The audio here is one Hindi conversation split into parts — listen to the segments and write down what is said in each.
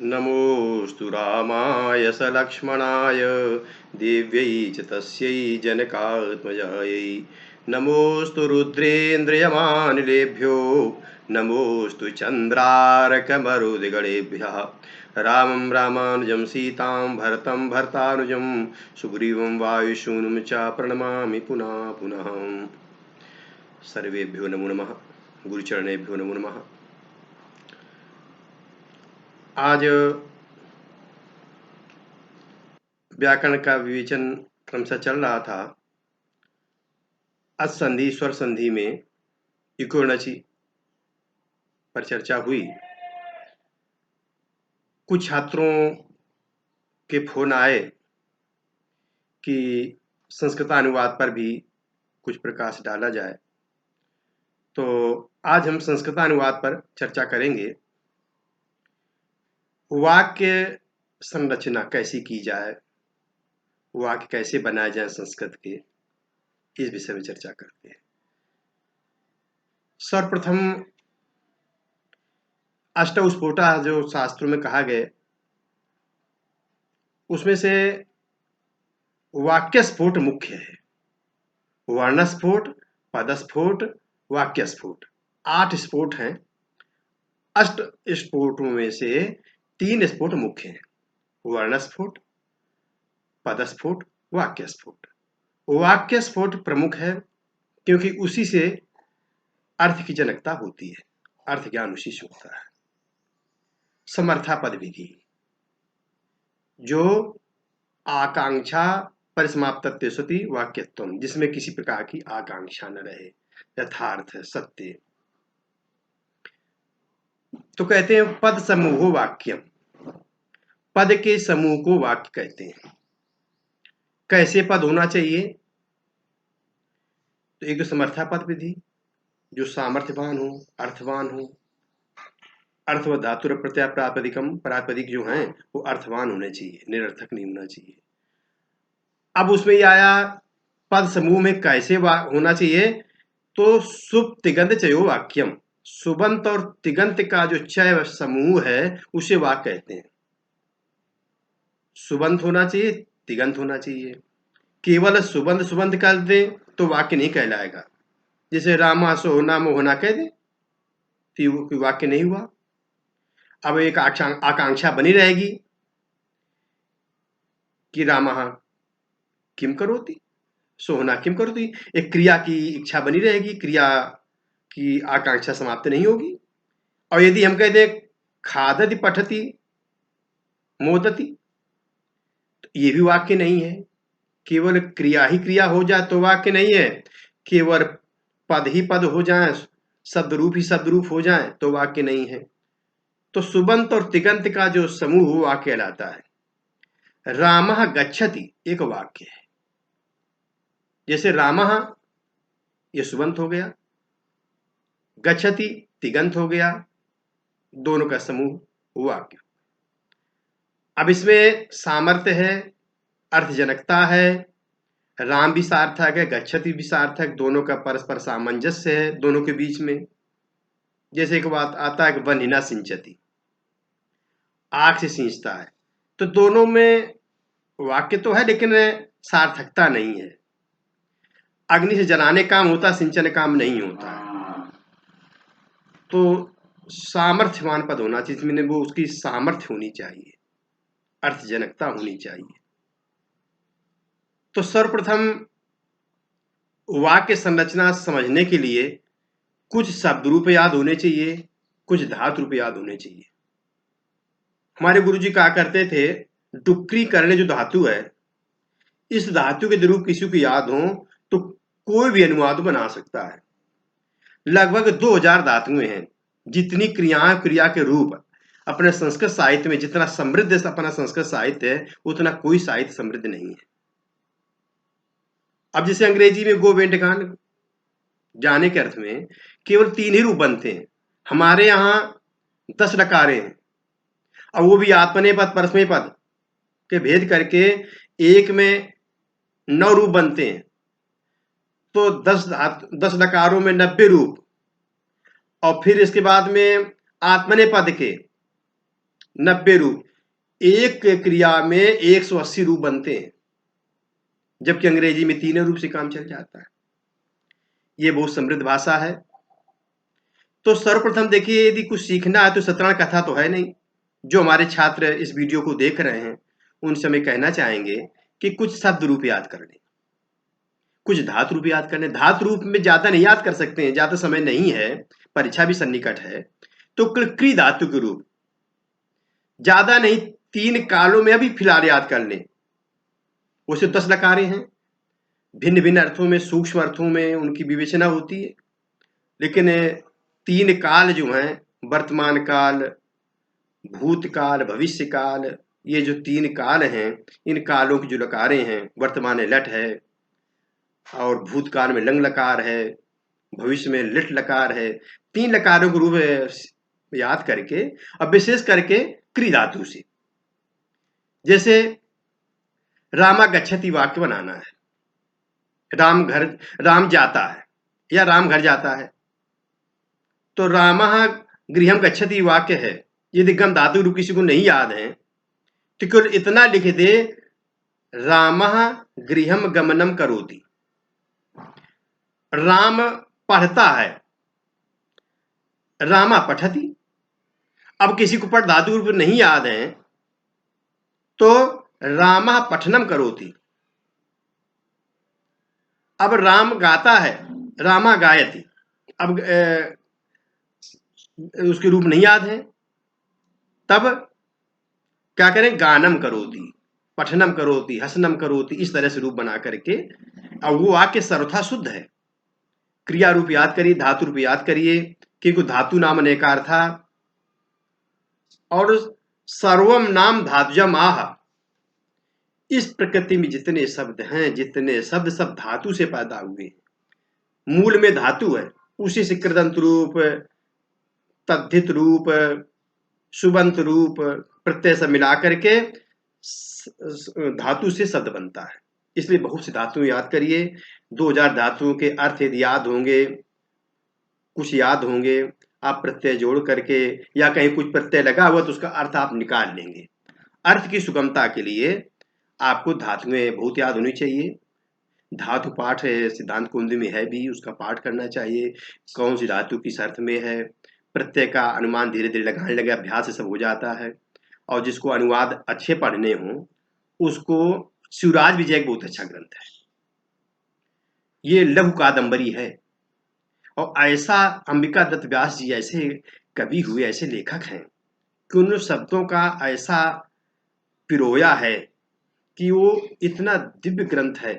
नमोऽस्तु रामाय स लक्ष्मणाय दिव्यै च तस्यै जनकात्मजायै। नमोऽस्तु रुद्रेन्द्रियमानिलेभ्यो नमोऽस्तु चन्द्रार्कमरुद्गणेभ्यः। रामं रामानुजं सीतां भरतं भर्तानुजं सुग्रीवं वायुसूनुं च प्रणमामि पुनः पुनः। सर्वेभ्यो नमो नमः। गुरुचरणेभ्यो नमो नमः। आज व्याकरण का विवेचन क्रमशः चल रहा था। अच संधि स्वर संधि में इकोणची पर चर्चा हुई। कुछ छात्रों के फोन आए कि संस्कृतानुवाद पर भी कुछ प्रकाश डाला जाए, तो आज हम संस्कृतानुवाद पर चर्चा करेंगे। वाक्य संरचना कैसी की जाए, वाक्य कैसे बनाए जाए संस्कृत के, इस विषय में चर्चा करते हैं। सर्वप्रथम अष्टस्फोटा जो शास्त्रों में कहा गया, उसमें से वाक्य स्फोट मुख्य है। वर्णस्फोट, पदस्फोट, वाक्य स्फोट, 8 स्फोट हैं। अष्ट स्फोटों में से 3 स्फोट मुख्य हैं: वर्णस्फोट, पदस्फोट, वाक्य स्फोट। वाक्य स्फोट प्रमुख है क्योंकि उसी से अर्थ की जनकता होती है, अर्थ ज्ञान उसी से होता है। समर्था पद विधि, जो आकांक्षा परिसमाप्तत्व सति वाक्यत्वम, जिसमें किसी प्रकार की आकांक्षा न रहे, यथार्थ सत्य। तो कहते हैं पद समूहो वाक्यम, पद के समूह को वाक्य कहते हैं। कैसे पद होना चाहिए? तो एक तो समर्था पद विधि, जो सामर्थ्यवान हो, अर्थवान हो। अर्थ व धातुर प्रत्यय प्रातिपदिकम, प्रातिपदिक जो हैं वो अर्थवान होने चाहिए, निरर्थक नहीं होना चाहिए। अब उसमें ये आया पद समूह में कैसे होना चाहिए, तो सुप तिगंत चयो वाक्यम, सुबंत और तिगंत का जो चय समूह है उसे वाक्य कहते हैं। सुबंत होना चाहिए, तिगंत होना चाहिए। केवल सुबंत सुबंत कर दे तो वाक्य नहीं कहलाएगा। जैसे रामा सोना मोहना कह दे तो वाक्य नहीं हुआ। अब एक आकांक्षा बनी रहेगी कि रामा किम करोति, सोहना किम करोति। एक क्रिया की इच्छा बनी रहेगी, क्रिया की आकांक्षा समाप्त नहीं होगी। और यदि हम कहते खादति पठति मोदति, तो ये भी वाक्य नहीं है। केवल क्रिया ही क्रिया हो जाए तो वाक्य नहीं है, केवल पद ही पद हो जाए, शब्द रूप ही शब्द रूप हो जाए तो वाक्य नहीं है। तो सुबंत और तिगंत का जो समूह वो वाक्य कहलाता है। रामः गच्छति एक वाक्य है। जैसे रामः ये सुबंत हो गया, गच्छति तिगंत हो गया, दोनों का समूह वाक्य। अब इसमें सामर्थ्य है, अर्थजनकता है, राम भी सार्थक है, गच्छति भी सार्थक, दोनों का परस्पर सामंजस्य है दोनों के बीच में। जैसे एक बात आता है कि वन्हिना सिंचती, आग से सींचता है, तो दोनों में वाक्य तो है लेकिन सार्थकता नहीं है। अग्नि से जलाने काम होता, सिंचन काम नहीं होता। तो सामर्थ्यवान पद होना चाहिए, इसमें वो उसकी सामर्थ्य होनी चाहिए, अर्थजनकता होनी चाहिए। तो सर्वप्रथम वाक्य संरचना समझने के लिए कुछ शब्द रूप याद होने चाहिए, कुछ धातु रूप याद होने चाहिए। हमारे गुरुजी कहा करते थे, डुक्री करने जो धातु है, इस धातु के रूप किसी को याद हो तो कोई भी अनुवाद बना सकता है। लगभग 2000 धातुएं हैं। जितनी क्रियाएं, क्रिया के रूप अपने संस्कृत साहित्य में, जितना समृद्ध अपना संस्कृत साहित्य है उतना कोई साहित्य समृद्ध नहीं है। अब जैसे अंग्रेजी में गो वेंट गॉन जाने के अर्थ में केवल 3 ही रूप बनते हैं, हमारे यहाँ 10 लकारें हैं। अब वो भी आत्मनेय पद परस्मय पद के भेद करके एक में 9 रूप बनते हैं। तो 10 लकारों में 90 रूप, और फिर इसके बाद में आत्मनेय पद के 90 रूप, एक क्रिया में 180 रूप बनते हैं, जबकि अंग्रेजी में 3 रूप से काम चल जाता है। ये बहुत समृद्ध भाषा है। तो सर्वप्रथम देखिए, यदि कुछ सीखना है तो सतरण कथा तो है नहीं। जो हमारे छात्र इस वीडियो को देख रहे हैं उनसे मैं कहना चाहेंगे कि कुछ शब्द रूप याद कर लें, कुछ धातु रूप याद कर लें। धातु रूप में ज्यादा नहीं याद कर सकते हैं, ज्यादा समय नहीं है, परीक्षा भी सन्निकट है। तो क्री धातु के रूप ज्यादा नहीं, 3 कालों में अभी फिलहाल याद कर लें। वैसे 10 लकारें हैं, भिन्न भिन्न अर्थों में, सूक्ष्म अर्थों में उनकी विवेचना होती है, लेकिन 3 काल जो हैं, वर्तमान काल, भूतकाल, भविष्य काल, ये जो 3 काल हैं, इन कालों की जो लकारें हैं, वर्तमान में लट है और भूतकाल में लंग लकार है, भविष्य में लिट लकार है। 3 लकारों के रूप याद करके, अब विशेष करके क्री धातु से, जैसे रामा गच्छति वाक्य बनाना है। राम जाता है या राम घर जाता है, तो रामः गृहम गच्छति वाक्य है। यदि गम धातु रूप किसी को नहीं याद है तो केवल इतना लिख दे, रामः गृहम गमनम करोति। राम पढ़ता है, रामा पठति। अब किसी को पढ़ धातु रूप नहीं याद है तो रामः पठनम करोति। अब राम गाता है, रामा गायति। अब उसके रूप नहीं याद है, तब क्या करें, गानम करोति, पठनम करोति, हसनम करोति, इस तरह से रूप बना करके। अब वो वाक्य सर्वथा शुद्ध है। क्रिया रूप याद करिए, धातु रूप याद करिए, क्योंकि धातु नाम अनेकार था और सर्वम नाम धातुजम आह। इस प्रकृति में जितने शब्द हैं, जितने शब्द सब धातु से पैदा हुए, मूल में धातु है, उसी से कृदंत रूप, तद्धित रूप, सुबंत रूप, प्रत्यय से मिला करके धातु से शब्द बनता है। इसलिए बहुत सी धातु याद करिए। 2000 धातुओं के अर्थ यदि याद होंगे, कुछ याद होंगे, आप प्रत्यय जोड़ करके या कहीं कुछ प्रत्यय लगा हुआ तो उसका अर्थ आप निकाल लेंगे। अर्थ की सुगमता के लिए आपको धातुएं बहुत याद होनी चाहिए। धातु पाठ है, सिद्धांत कुंज में है भी, उसका पाठ करना चाहिए। कौन सी धातु किस अर्थ में है, प्रत्यय का अनुमान धीरे धीरे लगाने लगे, अभ्यास से सब हो जाता है। और जिसको अनुवाद अच्छे पढ़ने हों उसको शिवराज विजय बहुत अच्छा ग्रंथ है, ये लघु कादंबरी है। और ऐसा अंबिका दत्त व्यास जी ऐसे कवि हुए, ऐसे लेखक हैं कि उन शब्दों का ऐसा पिरोया है कि वो इतना दिव्य ग्रंथ है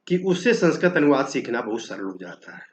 कि उससे संस्कृत अनुवाद सीखना बहुत सरल हो जाता है।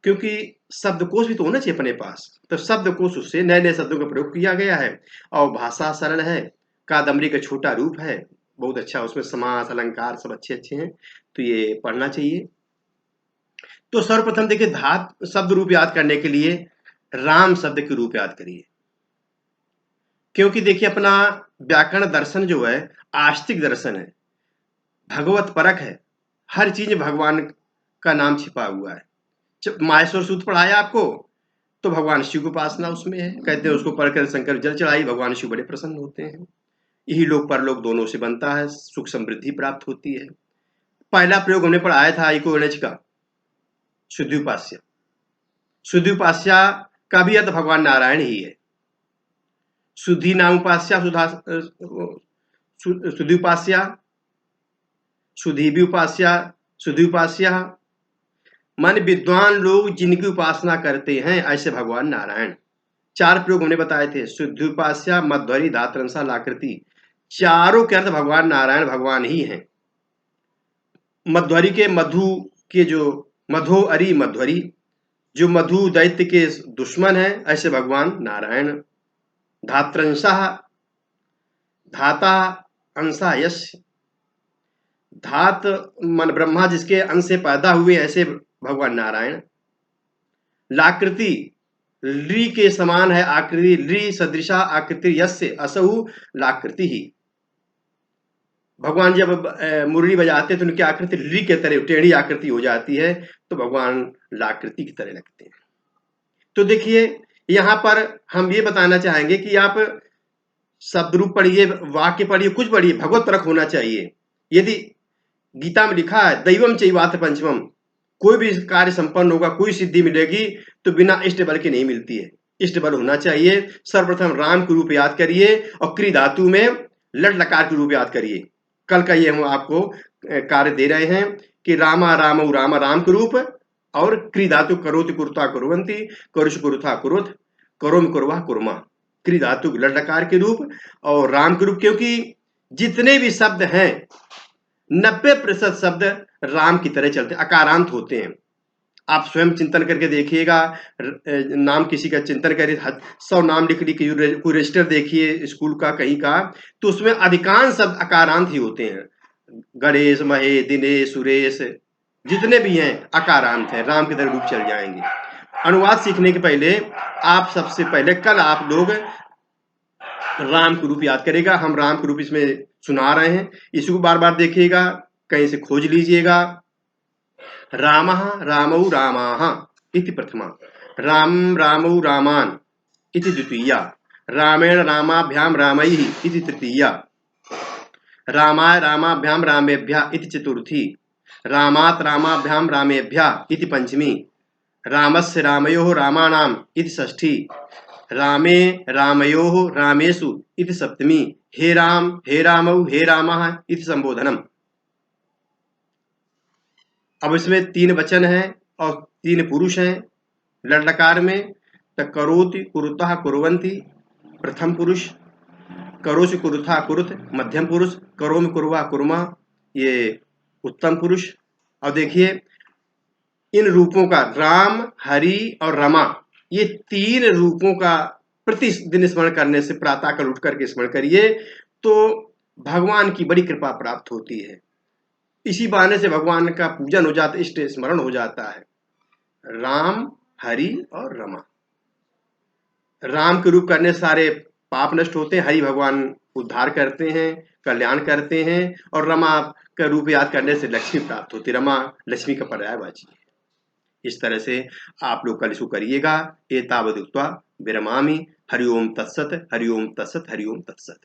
क्योंकि शब्दकोश भी तो होना चाहिए अपने पास, तो शब्दकोश उससे नए नए शब्दों का प्रयोग किया गया है और भाषा सरल है। कादम्बरी का छोटा रूप है, बहुत अच्छा, उसमें समास अलंकार सब अच्छे अच्छे हैं, तो ये पढ़ना चाहिए। तो सर्वप्रथम देखिए, धात शब्द रूप याद करने के लिए राम शब्द के रूप याद करिए। क्योंकि देखिए अपना व्याकरण दर्शन जो है आस्तिक दर्शन है, भगवत परक है, हर चीज भगवान का नाम छिपा हुआ है। जब माहेश्वर सूत्र पढ़ाया आपको तो भगवान शिव की उपासना उसमें है, कहते हैं उसको पढ़कर शंकर जल चढ़ाई, भगवान शिव बड़े प्रसन्न होते हैं। यही लोक परलोक दोनों से बनता है, सुख समृद्धि प्राप्त होती है। पहला प्रयोग हमने पढ़ाया था इकोनज का, शुद्धिउपास्य। शुद्धिउपास्य का भी अर्थ भगवान नारायण ही है। शुद्धि नाम उपास्या, शुद्धिउपास्य, शुद्धि भी उपास्या, शुद्धिउपास्य मान विद्वान लोग जिनकी उपासना करते हैं ऐसे भगवान नारायण। 4 प्रयोग हमने बताए थे, शुद्धिउपास्य, मध्वरी, धातरंसा, लाकृति। चारों के अर्थ भगवान नारायण भगवान ही हैं। मध्वरी के मधु के जो मधो अरि मध्वरी, जो मधु दैत्य के दुश्मन है ऐसे भगवान नारायण। धात्रंसा, धाता अंशा यश, धात मन ब्रह्मा जिसके अंश से पैदा हुए ऐसे भगवान नारायण। लाकृति, ली के समान है आकृति, ली सदृशा आकृति यस्य असहु लाकृति ही। भगवान जब मुरली बजाते तो उनकी आकृति ली के तरह टेढ़ी आकृति हो जाती है, तो भगवान लाकृति की तरह लगते हैं। तो देखिए यहाँ पर हम ये बताना चाहेंगे कि आप शब्द रूप पढ़िए, वाक्य पढ़िए, कुछ पढ़िए, भगवत परक होना चाहिए। यदि गीता में लिखा है दैवम चैवात्र पंचमम, कोई भी कार्य संपन्न होगा, कोई सिद्धि मिलेगी तो बिना इष्ट बल के नहीं मिलती है, इष्ट बल होना चाहिए। सर्वप्रथम राम के रूप याद करिए और क्री धातु में लट लकार के रूप याद करिए। कल का ये हम आपको कार्य दे रहे हैं कि रामा राम रामा राम के रूप, और क्री धातु करोति कुरुता कुर्वन्ति, करुष कुरुथा कुरुत, करोम कुर्वा कुर्मा, क्री धातु लट लकार के रूप और राम के रूप। क्योंकि जितने भी शब्द हैं 90% शब्द राम की तरह चलते, अकारांत होते हैं। आप स्वयं चिंतन करके देखिएगा, नाम किसी का चिंतन करिए, 100 नाम लिख लिख कोई रजिस्टर देखिए स्कूल का कहीं का, तो उसमें अधिकांश शब्द अकारांत ही होते हैं। गणेश, महेश, दिनेश, सुरेश, जितने भी हैं अकारांत हैं, राम की तरह रूप चल जाएंगे। अनुवाद सीखने के पहले आप सबसे पहले कल आप लोग राम के रूप याद करेगा। हम राम के रूप इसमें सुना रहे हैं, इसको बार बार देखिएगा, कहीं से खोज लीजिएगा। रामः रामौ रामाः इति प्रथमा, राम रामौ रामान् इति द्वितीया, रामेण रामाभ्यां रामैः इति तृतीया, रामाय रामाभ्यां रामेभ्यः इति चतुर्थी, रामात् रामाभ्यां रामेभ्यः इति पंचमी, रामस्य रामयोः रामाणाम् इति षष्ठी, रामे रामयोः रामेषु इति सप्तमी, हे रामौ हे रामः इति संबोधनम। अब इसमें 3 वचन हैं और 3 पुरुष हैं लट्लकार में। तो करोति कुरुतः कुर्वन्ति प्रथम पुरुष, करोसि कुरुथा कुरुत मध्यम पुरुष, करोमि कुर्वा कुर्मा ये उत्तम पुरुष। और देखिए इन रूपों का राम, हरि और रमा, ये 3 रूपों का प्रतिदिन स्मरण करने से, प्रातःकाल उठ करके स्मरण करिए तो भगवान की बड़ी कृपा प्राप्त होती है। इसी बहाने से भगवान का पूजन हो जाता है, इष्ट स्मरण हो जाता है। राम, हरि और रमा, राम के रूप करने से सारे पाप नष्ट होते हैं, हरि भगवान उद्धार करते हैं, कल्याण करते हैं, और रमा का रूप याद करने से लक्ष्मी प्राप्त होती है। रमा लक्ष्मी का पर्यायवाची है। इस तरह से आप लोग कल इसको करिएगा। एतावद उक्त्वा विरमामि। हरि ओम तत्सत, हरि ओम तत्सत, हरि ओम तत्सत।